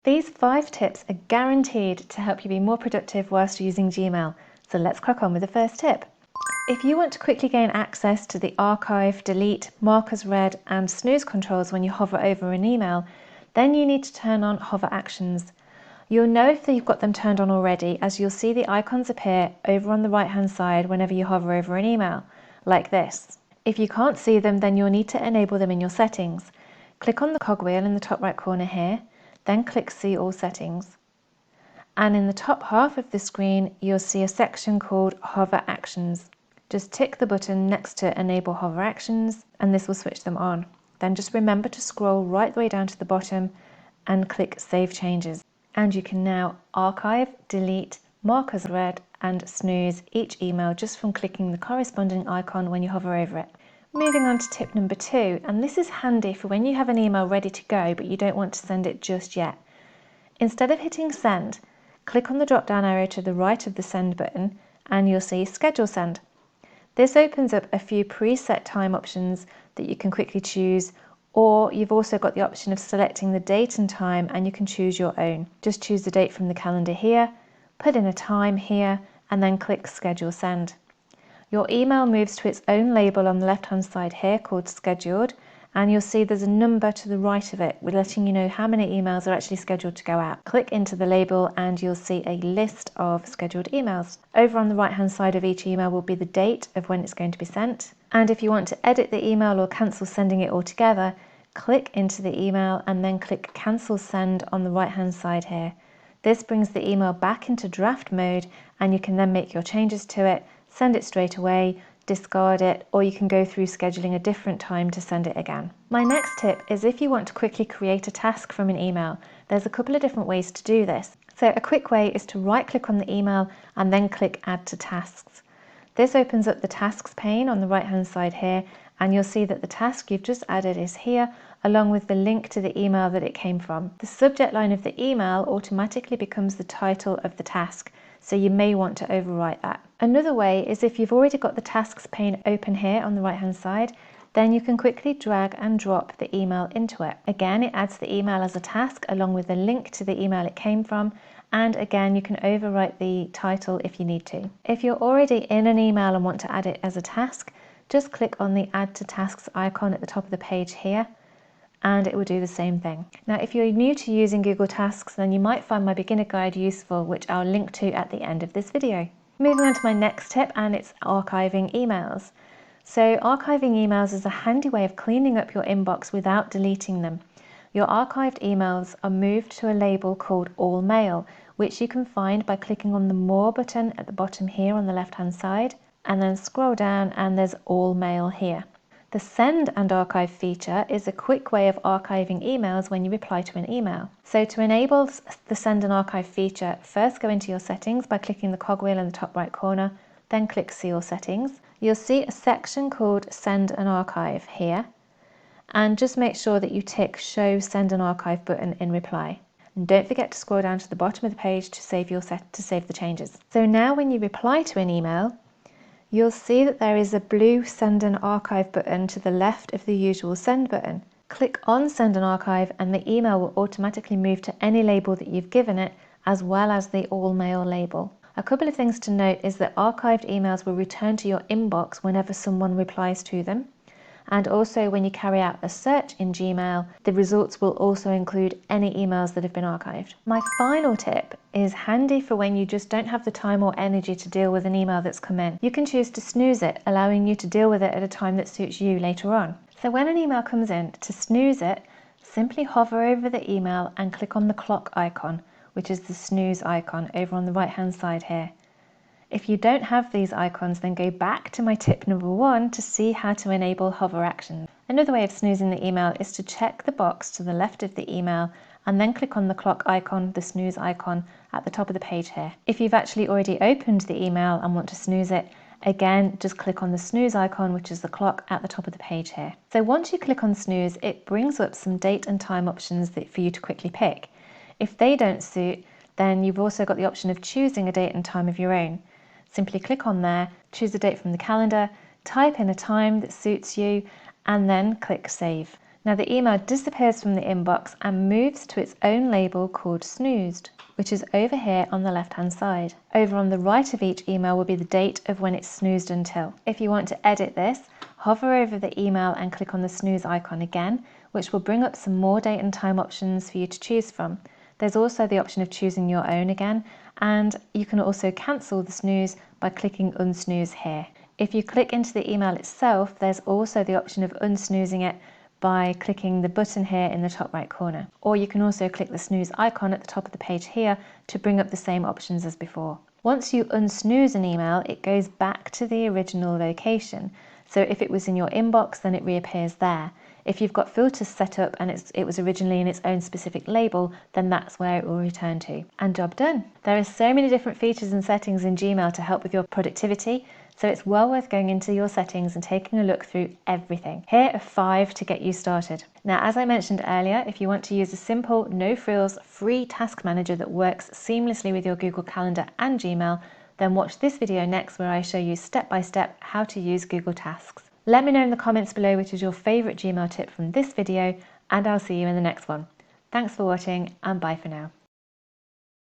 These 5 tips are guaranteed to help you be more productive whilst using Gmail. So let's crack on with the first tip. If you want to quickly gain access to the archive, delete, markers read and snooze controls when you hover over an email, then you need to turn on hover actions. You'll know if you've got them turned on already, as you'll see the icons appear over on the right hand side whenever you hover over an email, like this. If you can't see them, then you'll need to enable them in your settings. Click on the cogwheel in the top right corner here, then click See All Settings. And in the top half of the screen, you'll see a section called Hover Actions. Just tick the button next to Enable Hover Actions and this will switch them on. Then just remember to scroll right the way down to the bottom and click Save Changes. And you can now archive, delete, mark as read and snooze each email just from clicking the corresponding icon when you hover over it. Moving on to tip number 2, and this is handy for when you have an email ready to go but you don't want to send it just yet. Instead of hitting send, click on the drop down arrow to the right of the send button and you'll see schedule send. This opens up a few preset time options that you can quickly choose, or you've also got the option of selecting the date and time and you can choose your own. Just choose the date from the calendar here, put in a time here and then click schedule send. Your email moves to its own label on the left hand side here called scheduled, and you'll see there's a number to the right of it, letting you know how many emails are actually scheduled to go out. Click into the label and you'll see a list of scheduled emails. Over on the right hand side of each email will be the date of when it's going to be sent. And if you want to edit the email or cancel sending it altogether, click into the email and then click cancel send on the right hand side here. This brings the email back into draft mode and you can then make your changes to it, send it straight away, discard it, or you can go through scheduling a different time to send it again. My next tip is if you want to quickly create a task from an email, there's a couple of different ways to do this. So a quick way is to right click on the email and then click add to tasks. This opens up the tasks pane on the right hand side here and you'll see that the task you've just added is here along with the link to the email that it came from. The subject line of the email automatically becomes the title of the task, so you may want to overwrite that. Another way is if you've already got the tasks pane open here on the right hand side, then you can quickly drag and drop the email into it. Again, it adds the email as a task along with the link to the email it came from, and again you can overwrite the title if you need to. If you're already in an email and want to add it as a task, just click on the add to tasks icon at the top of the page here and it will do the same thing. Now if you're new to using Google Tasks, then you might find my beginner guide useful, which I'll link to at the end of this video. Moving on to my next tip, and it's archiving emails. So archiving emails is a handy way of cleaning up your inbox without deleting them. Your archived emails are moved to a label called All Mail, which you can find by clicking on the More button at the bottom here on the left hand side, and then scroll down and there's All Mail here. The Send and Archive feature is a quick way of archiving emails when you reply to an email. So to enable the Send and Archive feature, first go into your settings by clicking the cogwheel in the top right corner, then click See All Settings. You'll see a section called Send and Archive here, and just make sure that you tick Show Send and Archive button in reply. And don't forget to scroll down to the bottom of the page to save the changes. So now when you reply to an email, you'll see that there is a blue Send and Archive button to the left of the usual Send button. Click on Send and Archive and the email will automatically move to any label that you've given it, as well as the All Mail label. A couple of things to note is that archived emails will return to your inbox whenever someone replies to them. And also when you carry out a search in Gmail, the results will also include any emails that have been archived. My final tip is handy for when you just don't have the time or energy to deal with an email that's come in. You can choose to snooze it, allowing you to deal with it at a time that suits you later on. So when an email comes in, to snooze it, simply hover over the email and click on the clock icon, which is the snooze icon over on the right hand side here. If you don't have these icons, then go back to my tip number 1 to see how to enable hover actions. Another way of snoozing the email is to check the box to the left of the email and then click on the clock icon, the snooze icon, at the top of the page here. If you've actually already opened the email and want to snooze it, again, just click on the snooze icon, which is the clock at the top of the page here. So once you click on snooze, it brings up some date and time options for you to quickly pick. If they don't suit, then you've also got the option of choosing a date and time of your own. Simply click on there, choose a date from the calendar, type in a time that suits you, and then click Save. Now the email disappears from the inbox and moves to its own label called Snoozed, which is over here on the left hand side. Over on the right of each email will be the date of when it's snoozed until. If you want to edit this, hover over the email and click on the snooze icon again, which will bring up some more date and time options for you to choose from. There's also the option of choosing your own again, and you can also cancel the snooze by clicking unsnooze here. If you click into the email itself, there's also the option of unsnoozing it by clicking the button here in the top right corner. Or you can also click the snooze icon at the top of the page here to bring up the same options as before. Once you unsnooze an email, it goes back to the original location. So if it was in your inbox, then it reappears there. If you've got filters set up and it was originally in its own specific label, then that's where it will return to. And job done. There are so many different features and settings in Gmail to help with your productivity, so it's well worth going into your settings and taking a look through everything. Here are 5 to get you started. Now, as I mentioned earlier, if you want to use a simple, no-frills, free task manager that works seamlessly with your Google Calendar and Gmail, then watch this video next where I show you step-by-step how to use Google Tasks. Let me know in the comments below which is your favourite Gmail tip from this video, and I'll see you in the next one. Thanks for watching, and bye for now.